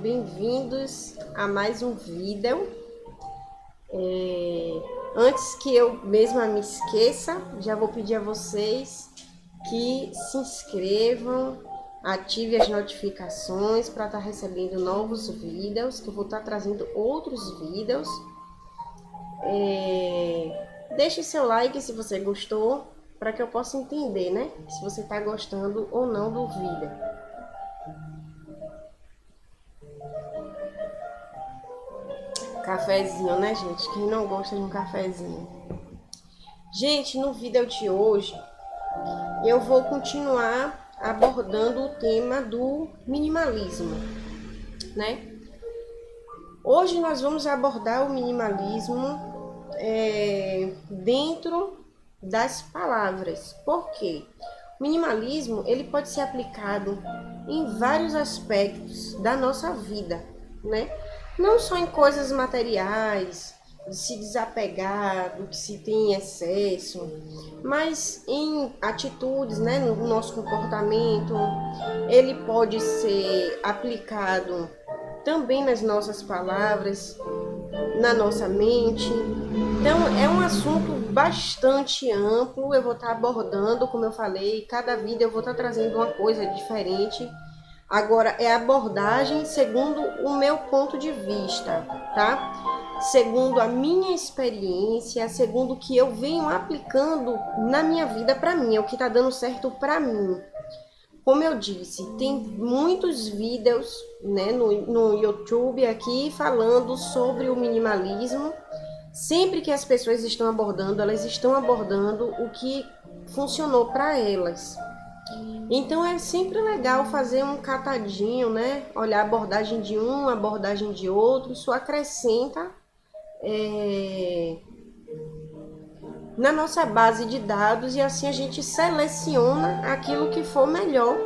bem-vindos a mais um vídeo. Antes que eu mesma me esqueça, já vou pedir a vocês que se inscrevam, ative as notificações para estar recebendo novos vídeos, que eu vou estar trazendo outros vídeos. Deixe seu like se você gostou, para que eu possa entender, né? Se você está gostando ou não do vídeo. Cafezinho, né, gente? Quem não gosta de um cafezinho? Gente, no vídeo de hoje, eu vou continuar abordando o tema do minimalismo, né? Hoje nós vamos abordar o minimalismo dentro das palavras. Por quê? O minimalismo, ele pode ser aplicado em vários aspectos da nossa vida, né? Não só em coisas materiais, de se desapegar do que se tem em excesso, mas em atitudes, né, no nosso comportamento. Ele pode ser aplicado também nas nossas palavras, na nossa mente. Então, é um assunto bastante amplo. Eu vou estar abordando, como eu falei, cada vídeo eu vou estar trazendo uma coisa diferente. Agora, é abordagem segundo o meu ponto de vista, tá? Segundo a minha experiência, segundo o que eu venho aplicando na minha vida para mim, é o que tá dando certo para mim. Como eu disse, tem muitos vídeos, né, no YouTube aqui falando sobre o minimalismo. Sempre que as pessoas estão abordando, elas estão abordando o que funcionou para elas. Então é sempre legal fazer um catadinho, né? Olhar a abordagem de um, a abordagem de outro. Isso acrescenta na nossa base de dados e assim a gente seleciona aquilo que for melhor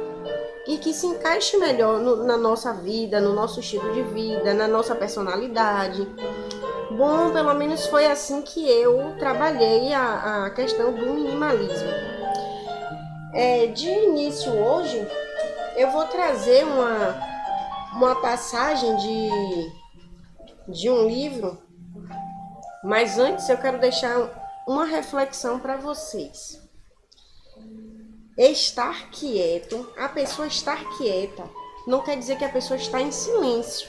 e que se encaixe melhor na nossa vida, no nosso estilo de vida, na nossa personalidade. Bom, pelo menos foi assim que eu trabalhei a questão do minimalismo. De início hoje, eu vou trazer uma passagem de um livro, mas antes eu quero deixar uma reflexão para vocês. Estar quieto, a pessoa estar quieta, não quer dizer que a pessoa está em silêncio,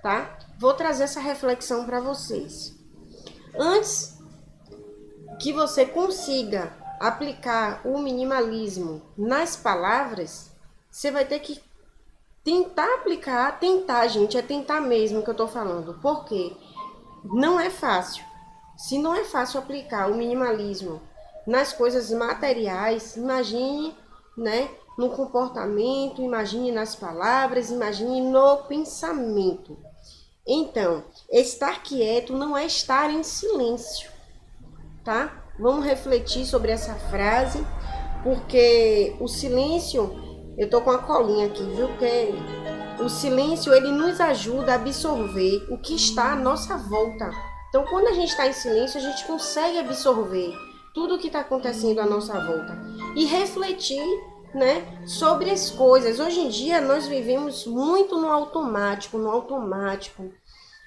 tá? Vou trazer essa reflexão para vocês. Antes que você consiga aplicar o minimalismo nas palavras, você vai ter que tentar aplicar, gente, é tentar mesmo que eu tô falando. Por quê? Não é fácil. Se não é fácil aplicar o minimalismo nas coisas materiais, imagine, né, no comportamento, imagine nas palavras, imagine no pensamento. Então, estar quieto não é estar em silêncio, tá? Vamos refletir sobre essa frase, porque o silêncio, eu tô com a colinha aqui, viu? Porque o silêncio, ele nos ajuda a absorver o que está à nossa volta. Então, quando a gente está em silêncio, a gente consegue absorver tudo o que está acontecendo à nossa volta e refletir, né, sobre as coisas. Hoje em dia, nós vivemos muito no automático.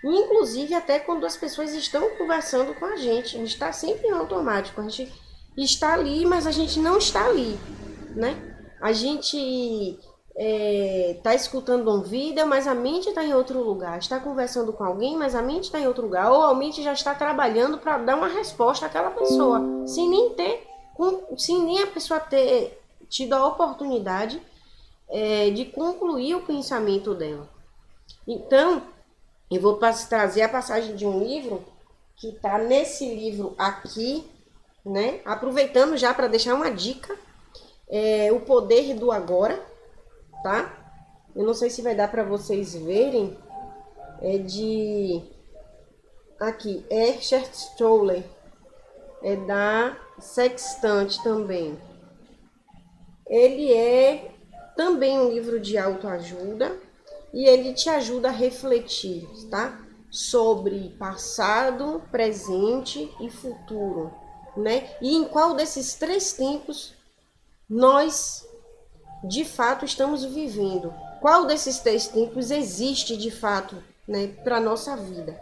Inclusive, até quando as pessoas estão conversando com a gente está sempre em automático. A gente está ali, mas a gente não está ali, né? A gente está escutando um vídeo, mas a mente está em outro lugar. Está conversando com alguém, mas a mente está em outro lugar. Ou a mente já está trabalhando para dar uma resposta àquela pessoa, sem nem a pessoa ter tido a oportunidade de concluir o pensamento dela. Então, eu vou trazer a passagem de um livro que está nesse livro aqui, né? Aproveitando já para deixar uma dica, O Poder do Agora, tá? Eu não sei se vai dar para vocês verem, aqui, Eckhart Tolle, da Sextante também. Ele é também um livro de autoajuda. E ele te ajuda a refletir, tá? Sobre passado, presente e futuro, né? E em qual desses três tempos nós, de fato, estamos vivendo. qual desses três tempos existe de fato, né, para a nossa vida.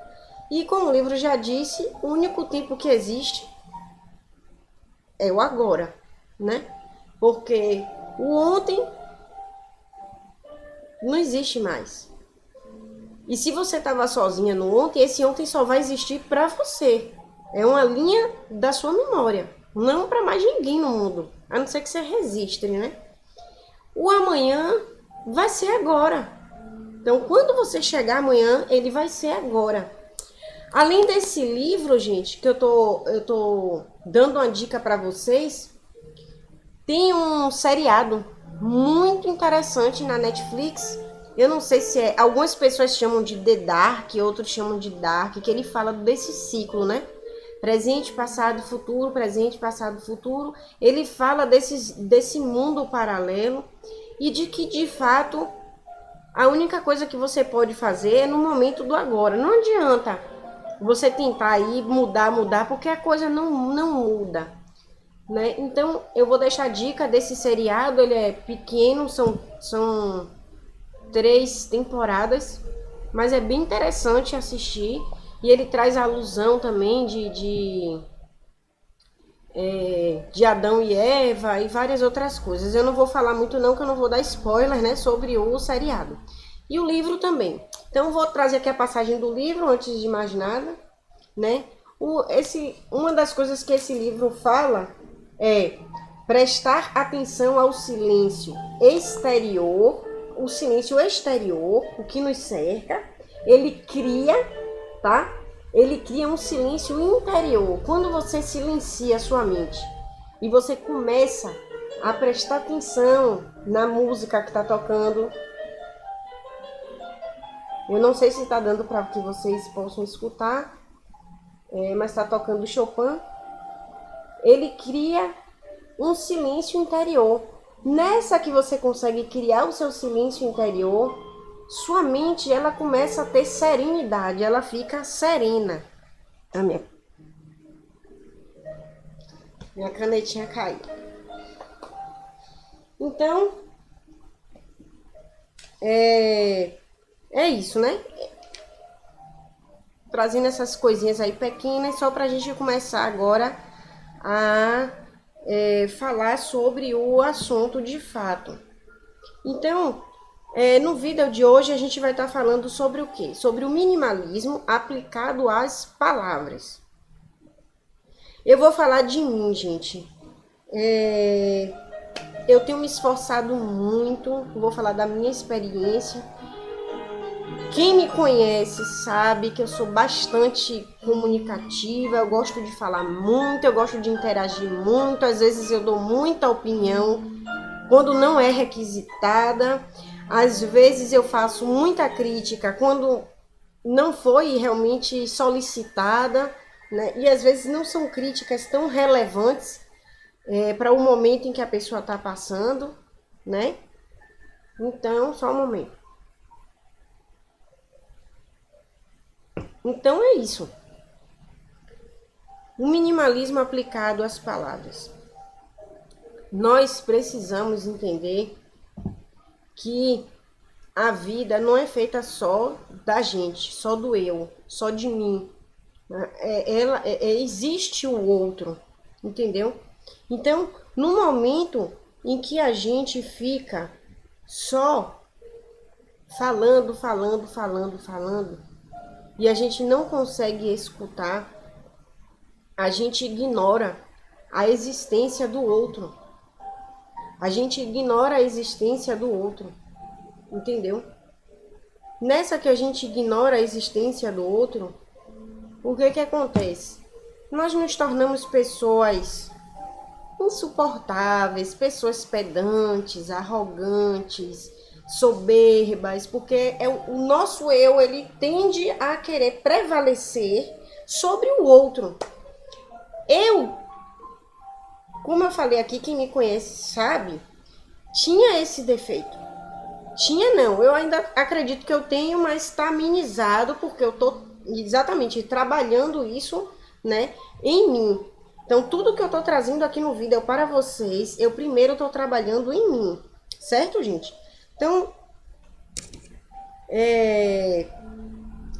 E como o livro já disse, o único tempo que existe é o agora, né? Porque o ontem não existe mais. E se você estava sozinha no ontem, esse ontem só vai existir para você. É uma linha da sua memória, não para mais ninguém no mundo, a não ser que você registre, né? O amanhã vai ser agora. Então, quando você chegar amanhã, ele vai ser agora. Além desse livro, gente, que eu tô dando uma dica para vocês, tem um seriado muito interessante na Netflix. Eu não sei se é, algumas pessoas chamam de The Dark, outros chamam de Dark, que ele fala desse ciclo, né? Presente, passado, futuro, presente, passado, futuro. Ele fala desse mundo paralelo e de que, de fato, a única coisa que você pode fazer é no momento do agora. Não adianta você tentar aí mudar, porque a coisa não muda, né? Então, eu vou deixar a dica desse seriado. Ele é pequeno, são 3 temporadas, mas é bem interessante assistir. E ele traz a alusão também de Adão e Eva e várias outras coisas. Eu não vou falar muito não, que eu não vou dar spoiler, né, sobre o seriado. E o livro também. Então, eu vou trazer aqui a passagem do livro, antes de mais nada, né? Uma das coisas que esse livro fala é prestar atenção ao silêncio exterior, o silêncio exterior, o que nos cerca. Ele cria, tá? Ele cria um silêncio interior. Quando você silencia a sua mente e você começa a prestar atenção na música que está tocando. Eu não sei se está dando para que vocês possam escutar, mas está tocando Chopin. Ele cria um silêncio interior. Nessa que você consegue criar o seu silêncio interior, sua mente ela começa a ter serenidade, ela fica serena. A minha canetinha caiu. Então, é isso, né? Trazendo essas coisinhas aí pequenas, só pra gente começar agora a falar sobre o assunto de fato. Então, no vídeo de hoje a gente vai estar falando sobre o quê? Sobre o minimalismo aplicado às palavras. Eu vou falar de mim, gente. Eu tenho me esforçado muito, vou falar da minha experiência. Quem me conhece sabe que eu sou bastante comunicativa, eu gosto de falar muito, eu gosto de interagir muito, às vezes eu dou muita opinião quando não é requisitada, às vezes eu faço muita crítica quando não foi realmente solicitada, né? E às vezes não são críticas tão relevantes para o momento em que a pessoa está passando, né? Então, só um momento. Então é isso. O minimalismo aplicado às palavras. Nós precisamos entender que a vida não é feita só da gente, só do eu, só de mim. Existe o outro, entendeu? Então, no momento em que a gente fica só falando, e a gente não consegue escutar, a gente ignora a existência do outro. A gente ignora a existência do outro, entendeu? Nessa que a gente ignora a existência do outro, o que acontece? Nós nos tornamos pessoas insuportáveis, pessoas pedantes, arrogantes, soberbas, porque o nosso eu, ele tende a querer prevalecer sobre o outro. Como eu falei aqui, quem me conhece sabe, tinha esse defeito. Tinha não, eu ainda acredito que eu tenho, mas está amenizado, porque eu tô exatamente trabalhando isso, né, em mim. Então, tudo que eu tô trazendo aqui no vídeo para vocês, eu primeiro tô trabalhando em mim, certo, gente? Então,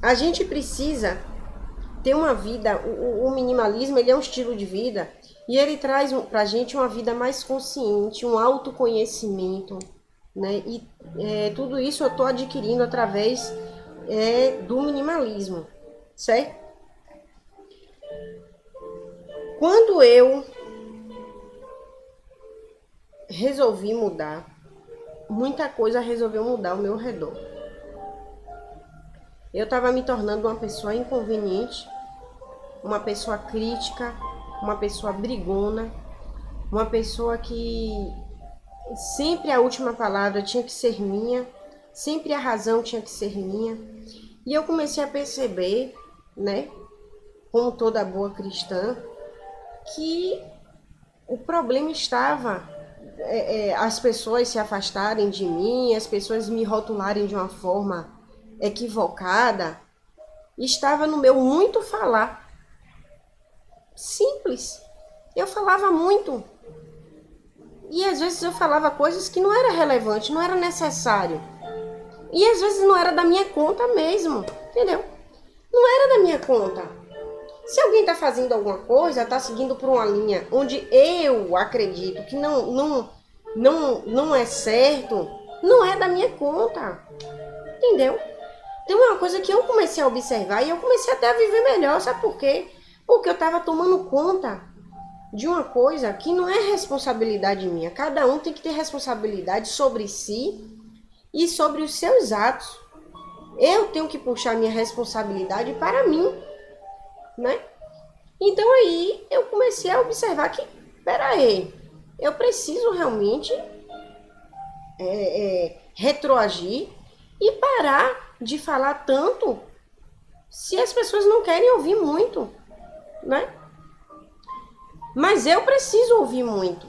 A gente precisa ter uma vida, o minimalismo ele é um estilo de vida e ele traz pra gente uma vida mais consciente, um autoconhecimento, né? E tudo isso eu tô adquirindo através do minimalismo, certo? Quando eu resolvi mudar, muita coisa resolveu mudar ao meu redor. Eu estava me tornando uma pessoa inconveniente, uma pessoa crítica, uma pessoa brigona, uma pessoa que sempre a última palavra tinha que ser minha, sempre a razão tinha que ser minha. E eu comecei a perceber, né, como toda boa cristã, que o problema estava as pessoas se afastarem de mim, as pessoas me rotularem de uma forma equivocada, estava no meu muito falar. Simples. Eu falava muito. E às vezes eu falava coisas que não era relevante, não era necessário. E às vezes não era da minha conta mesmo, entendeu? Não era da minha conta. Se alguém está fazendo alguma coisa, está seguindo por uma linha onde eu acredito que não é certo, não é da minha conta, entendeu? Tem uma coisa que eu comecei a observar e eu comecei até a viver melhor, sabe por quê? Porque eu estava tomando conta de uma coisa que não é responsabilidade minha. Cada um tem que ter responsabilidade sobre si e sobre os seus atos. Eu tenho que puxar minha responsabilidade para mim, né? Então aí eu comecei a observar que, peraí, eu preciso realmente retroagir e parar de falar tanto se as pessoas não querem ouvir muito, né? Mas eu preciso ouvir muito.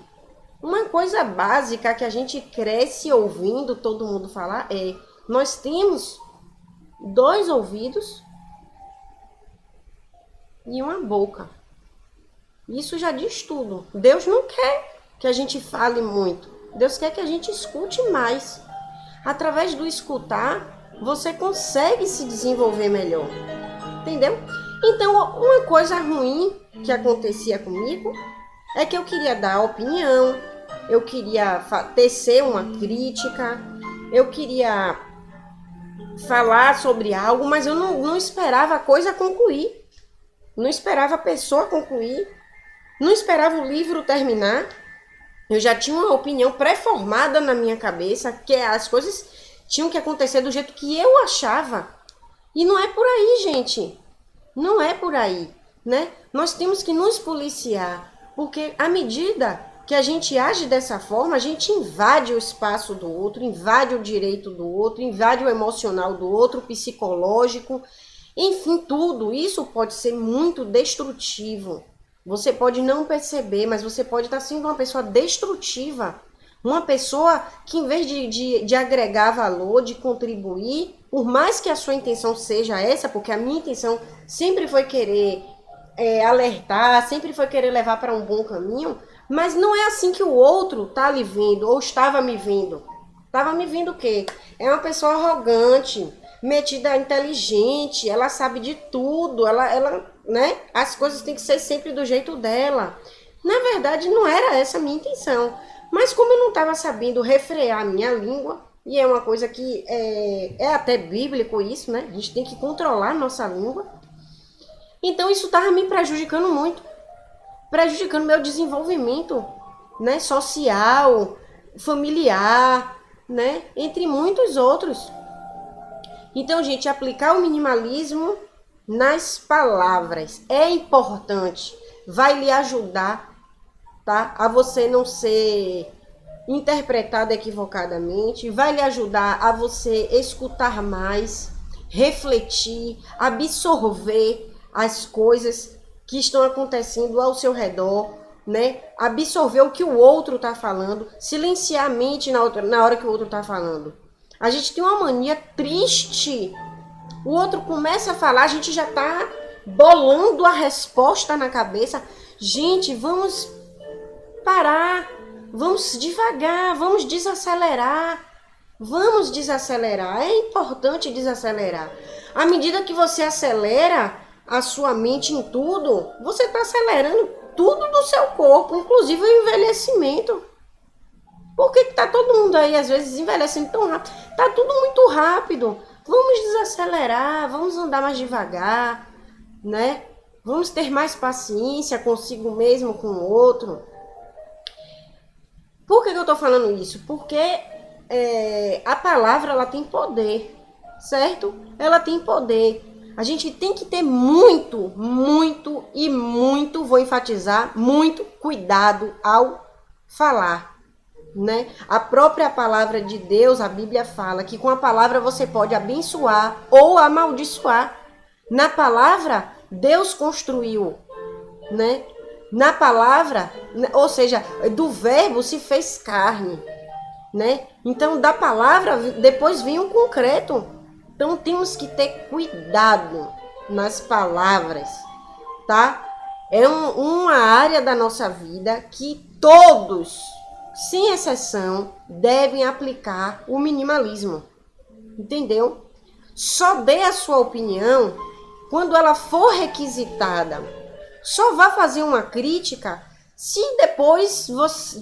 Uma coisa básica que a gente cresce ouvindo todo mundo falar é: nós temos 2 ouvidos e uma boca. Isso já diz tudo. Deus não quer que a gente fale muito. Deus quer que a gente escute mais. Através do escutar, você consegue se desenvolver melhor. Entendeu? Então, uma coisa ruim que acontecia comigo é que eu queria dar opinião, eu queria tecer uma crítica, eu queria falar sobre algo, mas eu não esperava a coisa concluir. Não esperava a pessoa concluir. Não esperava o livro terminar. Eu já tinha uma opinião pré-formada na minha cabeça, que as coisas tinham que acontecer do jeito que eu achava. E não é por aí, gente. Não é por aí, né? Nós temos que nos policiar, porque à medida que a gente age dessa forma, a gente invade o espaço do outro, invade o direito do outro, invade o emocional do outro, o psicológico, enfim, tudo. Isso pode ser muito destrutivo. Você pode não perceber, mas você pode estar sendo uma pessoa destrutiva. Uma pessoa que, em vez de agregar valor, de contribuir, por mais que a sua intenção seja essa, porque a minha intenção sempre foi querer alertar, sempre foi querer levar para um bom caminho, mas não é assim que o outro está lhe vendo, ou estava me vendo. Estava me vendo o quê? É uma pessoa arrogante, metida inteligente, ela sabe de tudo, né? As coisas têm que ser sempre do jeito dela. Na verdade, não era essa a minha intenção. Mas como eu não estava sabendo refrear a minha língua, e é uma coisa que é até bíblico isso, né? A gente tem que controlar a nossa língua. Então isso estava me prejudicando muito. Prejudicando meu desenvolvimento, né? Social, familiar, né? Entre muitos outros. Então, gente, aplicar o minimalismo nas palavras é importante. Vai lhe ajudar, tá? A você não ser interpretado equivocadamente. Vai lhe ajudar a você escutar mais, refletir, absorver as coisas que estão acontecendo ao seu redor, né? Absorver o que o outro está falando, silenciar a mente na hora que o outro está falando. A gente tem uma mania triste. O outro começa a falar, a gente já tá bolando a resposta na cabeça. Gente, vamos parar, vamos devagar, vamos desacelerar. Vamos desacelerar. É importante desacelerar. À medida que você acelera a sua mente em tudo, você está acelerando tudo do seu corpo, inclusive o envelhecimento. Por que tá todo mundo aí, às vezes, envelhecendo tão rápido? Tá tudo muito rápido. Vamos desacelerar, vamos andar mais devagar, né? Vamos ter mais paciência consigo mesmo, com o outro. Por que eu tô falando isso? Porque a palavra, ela tem poder, certo? Ela tem poder. A gente tem que ter muito, muito e muito, vou enfatizar, muito cuidado ao falar, né? A própria palavra de Deus, a Bíblia fala que com a palavra você pode abençoar ou amaldiçoar. Na palavra, Deus construiu, né? Na palavra, ou seja, do verbo se fez carne, né? Então, da palavra, depois vem o concreto. Então, temos que ter cuidado nas palavras, tá? É uma área da nossa vida que todos, sem exceção, devem aplicar o minimalismo. Entendeu? Só dê a sua opinião quando ela for requisitada. Só vá fazer uma crítica se depois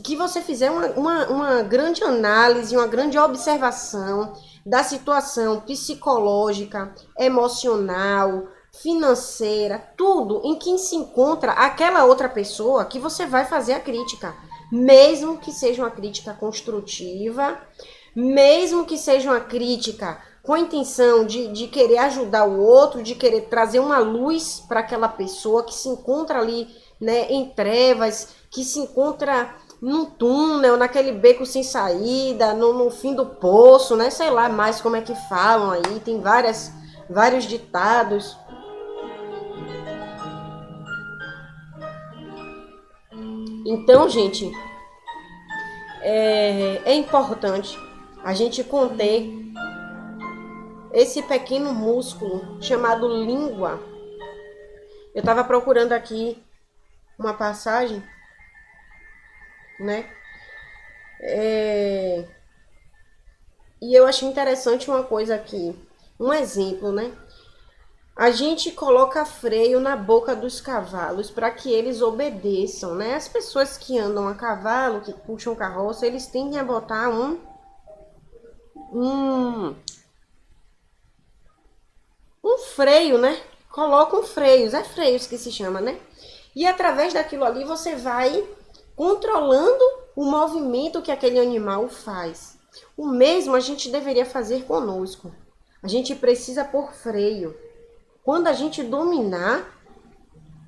que você fizer uma grande análise, uma grande observação da situação psicológica, emocional, financeira, tudo em que se encontra aquela outra pessoa, que você vai fazer a crítica. Mesmo que seja uma crítica construtiva, mesmo que seja uma crítica com a intenção de querer ajudar o outro, de querer trazer uma luz para aquela pessoa que se encontra ali, né, em trevas, que se encontra num túnel, naquele beco sem saída, no fim do poço, né? Sei lá mais como é que falam aí, tem vários ditados. Então, gente, é importante a gente conter esse pequeno músculo chamado língua. Eu estava procurando aqui uma passagem, né? E eu achei interessante uma coisa aqui, um exemplo, né? A gente coloca freio na boca dos cavalos para que eles obedeçam, né? As pessoas que andam a cavalo, que puxam carroça, eles tendem a botar um freio, né? Colocam freios, é freios que se chama, né? E através daquilo ali você vai controlando o movimento que aquele animal faz. O mesmo a gente deveria fazer conosco. A gente precisa pôr freio. Quando a gente dominar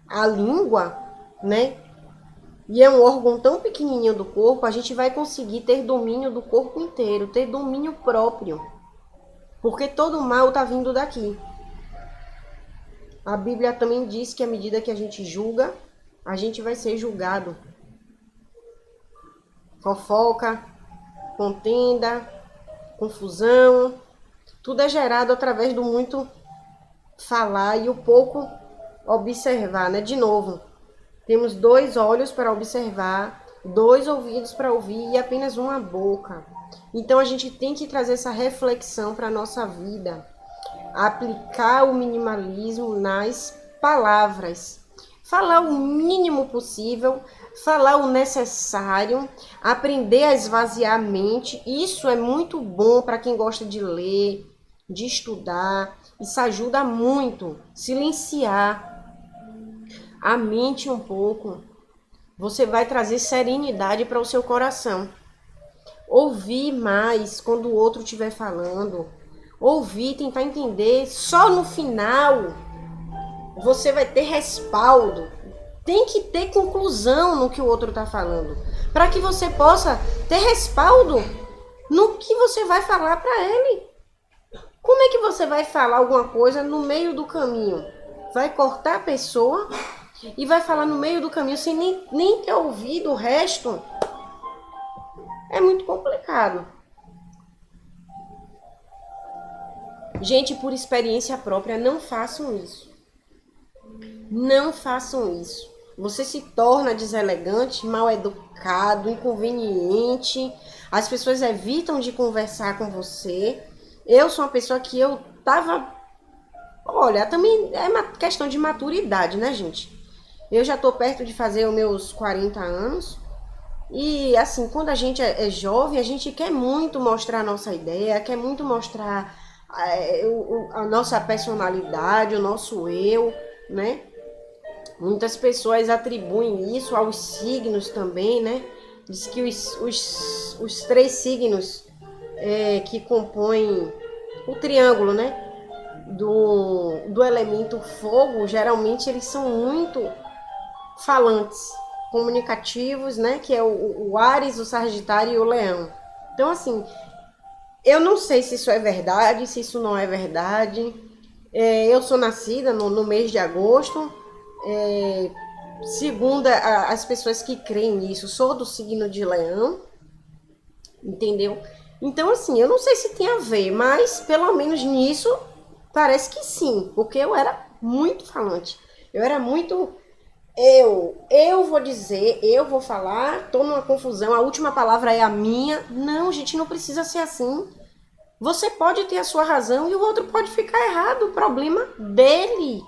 a língua, né? E é um órgão tão pequenininho do corpo, a gente vai conseguir ter domínio do corpo inteiro, ter domínio próprio. Porque todo o mal está vindo daqui. A Bíblia também diz que à medida que a gente julga, a gente vai ser julgado. Fofoca, contenda, confusão, tudo é gerado através do muito falar e o pouco observar, né? De novo, temos 2 olhos para observar, 2 ouvidos para ouvir e apenas uma boca. Então a gente tem que trazer essa reflexão para a nossa vida, aplicar o minimalismo nas palavras, falar o mínimo possível, falar o necessário, aprender a esvaziar a mente. Isso é muito bom para quem gosta de ler, de estudar. Isso ajuda muito. Silenciar a mente um pouco. Você vai trazer serenidade para o seu coração. Ouvir mais quando o outro estiver falando. Ouvir, tentar entender. Só no final você vai ter respaldo. Tem que ter conclusão no que o outro está falando, para que você possa ter respaldo no que você vai falar para ele. Como é que você vai falar alguma coisa no meio do caminho? Vai cortar a pessoa e vai falar no meio do caminho sem nem ter ouvido o resto? É muito complicado. Gente, por experiência própria, não façam isso. Não façam isso. Você se torna deselegante, mal educado, inconveniente. as pessoas evitam de conversar com você. Eu sou uma pessoa que eu tava... Olha, também é uma questão de maturidade, né, gente? Eu já tô perto de fazer os meus 40 anos. E, assim, quando a gente é jovem, a gente quer muito mostrar a nossa ideia, quer muito mostrar a nossa personalidade, o nosso eu, né? Muitas pessoas atribuem isso aos signos também, né? Diz que os três signos que compõem o triângulo, né? Do elemento fogo, geralmente eles são muito falantes, comunicativos, né? Que é o Áries, o Sagitário e o Leão. Então, assim, eu não sei se isso é verdade, se isso não é verdade. Eu sou nascida no mês de agosto. Segundo as pessoas que creem nisso, sou do signo de Leão, entendeu? Então, assim, eu não sei se tem a ver, mas pelo menos nisso parece que sim, porque eu era muito falante. Eu era muito eu vou dizer, eu vou falar, tô numa confusão, a última palavra é a minha. Não, gente, não precisa ser assim. Você pode ter a sua razão e o outro pode ficar errado, o problema dele.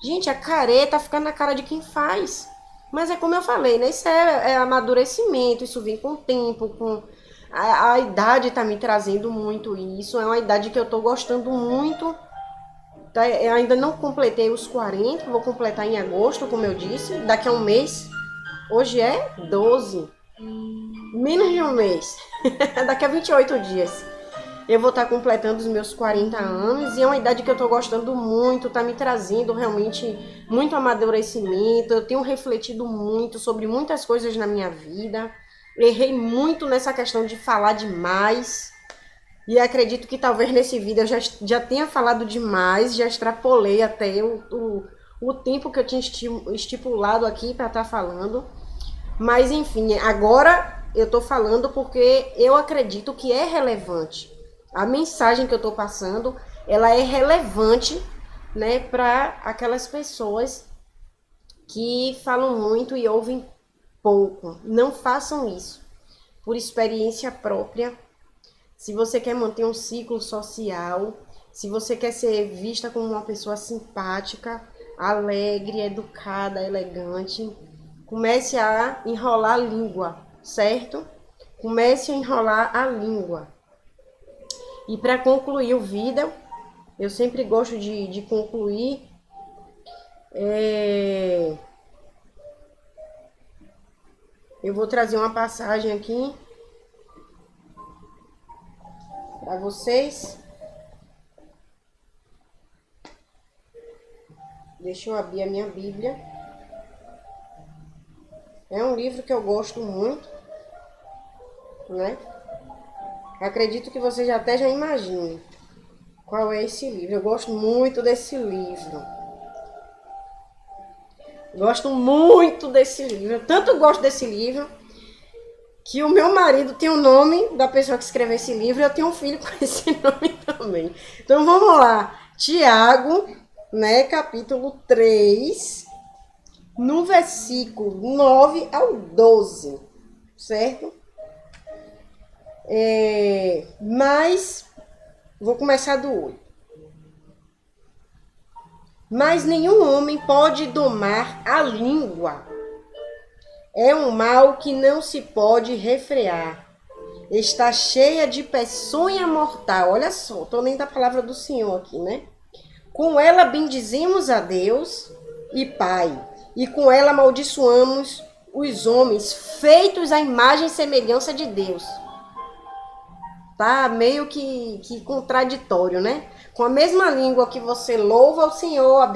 Gente, a careta fica na cara de quem faz. Mas é como eu falei, né? Isso é amadurecimento, isso vem com o tempo, com a idade tá me trazendo muito isso. É uma idade que eu tô gostando muito. Tá? Eu ainda não completei os 40, vou completar em agosto, como eu disse, daqui a um mês. Hoje é 12. Menos de um mês. Daqui a 28 dias. Eu vou estar completando os meus 40 anos e é uma idade que eu estou gostando muito, está me trazendo realmente muito amadurecimento. Eu tenho refletido muito sobre muitas coisas na minha vida. Errei muito nessa questão de falar demais. E acredito que talvez nesse vídeo eu já tenha falado demais, já extrapolei até o tempo que eu tinha estipulado aqui para estar falando. Mas enfim, agora eu estou falando porque eu acredito que é relevante. A mensagem que eu estou passando, ela é relevante, né, para aquelas pessoas que falam muito e ouvem pouco. Não façam isso. Por experiência própria, se você quer manter um ciclo social, se você quer ser vista como uma pessoa simpática, alegre, educada, elegante, comece a enrolar a língua, certo? Comece a enrolar a língua. E para concluir o vídeo, eu sempre gosto de concluir eu vou trazer uma passagem aqui para vocês. Deixa eu abrir a minha Bíblia. É um livro que eu gosto muito, né? Acredito que você até já imagine qual é esse livro. Eu gosto muito desse livro. Gosto muito desse livro. Eu tanto gosto desse livro que o meu marido tem o nome da pessoa que escreveu esse livro e eu tenho um filho com esse nome também. Então vamos lá. Tiago, né, capítulo 3, no versículo 9 ao 12, certo? Mas vou começar do 8. Mas nenhum homem pode domar a língua. É um mal que não se pode refrear. Está cheia de peçonha mortal. Olha só, estou lendo a palavra do Senhor aqui, né? Com ela bendizemos a Deus e Pai, e com ela amaldiçoamos os homens feitos à imagem e semelhança de Deus. Tá meio que contraditório, né? Com a mesma língua que você louva o Senhor,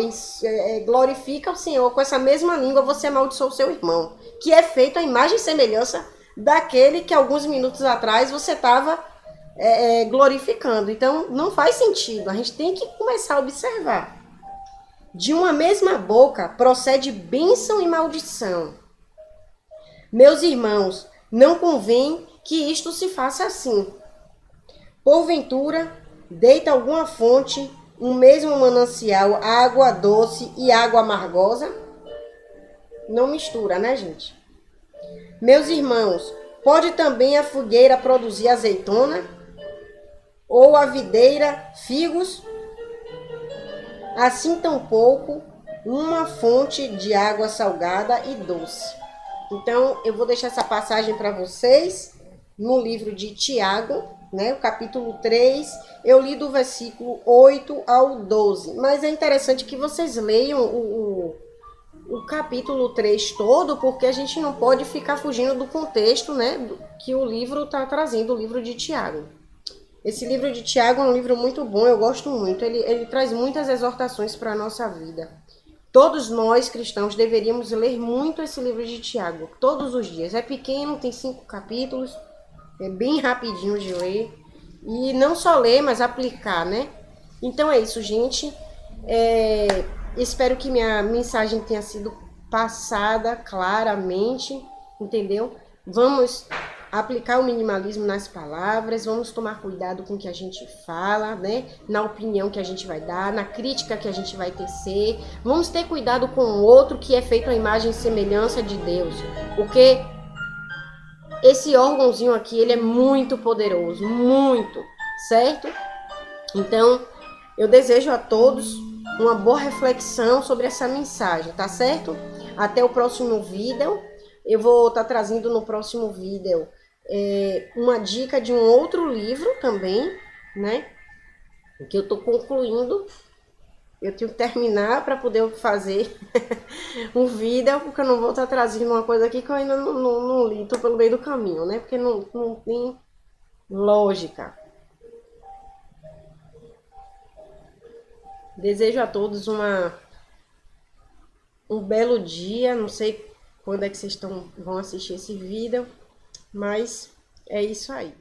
glorifica o Senhor, com essa mesma língua você amaldiçoa o seu irmão, que é feito à imagem e semelhança daquele que alguns minutos atrás você estava glorificando. Então, não faz sentido. A gente tem que começar a observar. De uma mesma boca procede bênção e maldição. Meus irmãos, não convém que isto se faça assim. Porventura, deita alguma fonte, um mesmo manancial, água doce e água amargosa? Não mistura, né, gente? Meus irmãos, Pode também a figueira produzir azeitona? Ou a videira figos? Assim tampouco uma fonte de água salgada e doce. Então, eu vou deixar essa passagem para vocês no livro de Tiago, né? O capítulo 3, eu li do versículo 8 ao 12. Mas é interessante que vocês leiam o capítulo 3 todo, porque a gente não pode ficar fugindo do contexto, né? Que o livro está trazendo, o livro de Tiago. Esse livro de Tiago é um livro muito bom, eu gosto muito. Ele traz muitas exortações para a nossa vida. Todos nós, cristãos, deveríamos ler muito esse livro de Tiago, todos os dias. É pequeno, tem 5 capítulos, é bem rapidinho de ler. E não só ler, mas aplicar, né? Então é isso, gente. Espero que minha mensagem tenha sido passada claramente, entendeu? Vamos aplicar o minimalismo nas palavras, vamos tomar cuidado com o que a gente fala, né? Na opinião que a gente vai dar, na crítica que a gente vai tecer. Vamos ter cuidado com o outro que é feito à imagem e semelhança de Deus, porque esse órgãozinho aqui, ele é muito poderoso, muito, certo? Então, eu desejo a todos uma boa reflexão sobre essa mensagem, tá certo? Até o próximo vídeo. Eu vou estar trazendo no próximo vídeo uma dica de um outro livro também, né? Que eu estou concluindo. Eu tenho que terminar para poder fazer um vídeo, porque eu não vou estar trazendo uma coisa aqui que eu ainda não li, tô pelo meio do caminho, né? Porque não tem lógica. Desejo a todos um belo dia. Não sei quando é que vocês vão assistir esse vídeo, mas é isso aí.